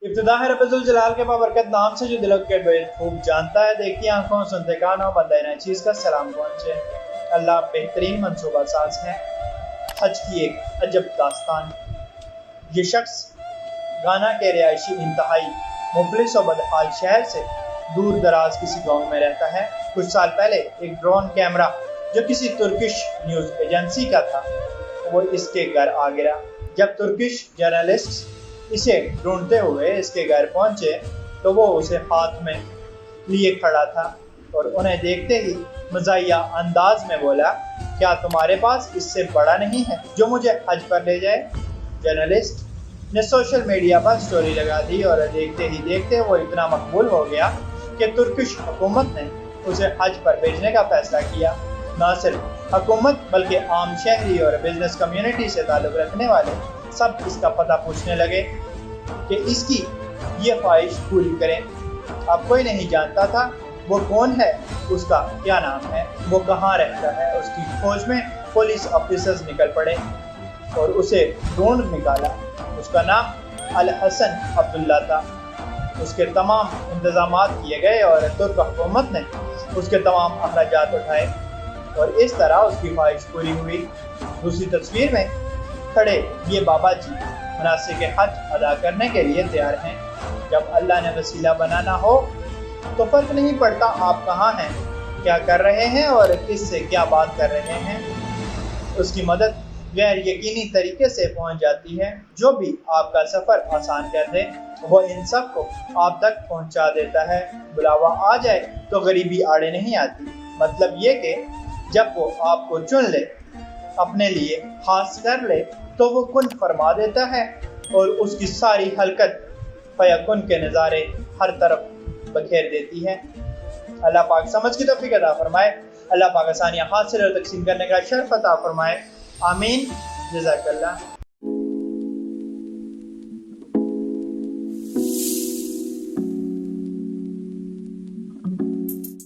इब्तिदा है रब्बुल जलाल के बाबरकत नाम से जो दिलों के बेद खूब जानता है। देखिए आंखों सुनते कानों बंदे नए चीज़ का सलाम पहुँचे। अल्लाह बेहतरीन मंसूबा साज है। हज की एक अजब दास्तान। ये शख्स गाना के रिहायशी इंतहाई मुफलिस और बदहाल शहर से दूर दराज किसी गांव में रहता है। कुछ साल पहले एक ड्रोन कैमरा जो किसी तुर्किश न्यूज़ एजेंसी का था वो इसके घर आ गिरा। जब तुर्किश जर्नलिस्ट इसे ढूंढते हुए इसके घर पहुंचे तो वो उसे हाथ में लिए खड़ा था और उन्हें देखते ही मज़ाहिया अंदाज में बोला, क्या तुम्हारे पास इससे बड़ा नहीं है जो मुझे हज पर ले जाए। जर्नलिस्ट ने सोशल मीडिया पर स्टोरी लगा दी और देखते ही देखते वो इतना मकबूल हो गया कि तुर्किश हुकूमत ने उसे हज पर भेजने का फैसला किया। न सिर्फ हुकूमत बल्कि आम शहरी और बिजनेस कम्युनिटी से ताल्लुक़ रखने वाले सब इसका पता पूछने लगे कि इसकी ये ख्वाहिश पूरी करें। अब कोई नहीं जानता था वो कौन है, उसका क्या नाम है, वो कहाँ रहता है। उसकी खोज में पुलिस ऑफिसर्स निकल पड़े और उसे ढूंढ निकाला। उसका नाम अल हसन अब्दुल्ला था। उसके तमाम इंतजामात किए गए और तुर्क हुकूमत ने उसके तमाम अखराजात उठाए और इस तरह उसकी ख्वाहिश पूरी हुई। दूसरी तस्वीर में खड़े ये बाबा जी मनासिक हज अदा करने के लिए तैयार हैं। जब अल्लाह ने वसीला बनाना हो तो फ़र्क नहीं पड़ता आप कहाँ हैं, क्या कर रहे हैं और किससे क्या बात कर रहे हैं। उसकी मदद गैर यकीनी तरीके से पहुंच जाती है। जो भी आपका सफ़र आसान कर दे वो इन सब को आप तक पहुंचा देता है। बुलावा आ जाए तो गरीबी आड़े नहीं आती। मतलब ये कि जब वो आपको चुन ले, अपने लिए खास कर ले तो वो कुन फरमा देता है और उसकी सारी हरकत फयकुन के नज़ारे हर तरफ बखेर देती है। अल्लाह पाक समझ की तौफीक अता फरमाए। अल्लाह पाक आसानियाँ हासिल और तकसीम करने का शर्फ अता फरमाए। आमीन। जज़ाकल्लाह।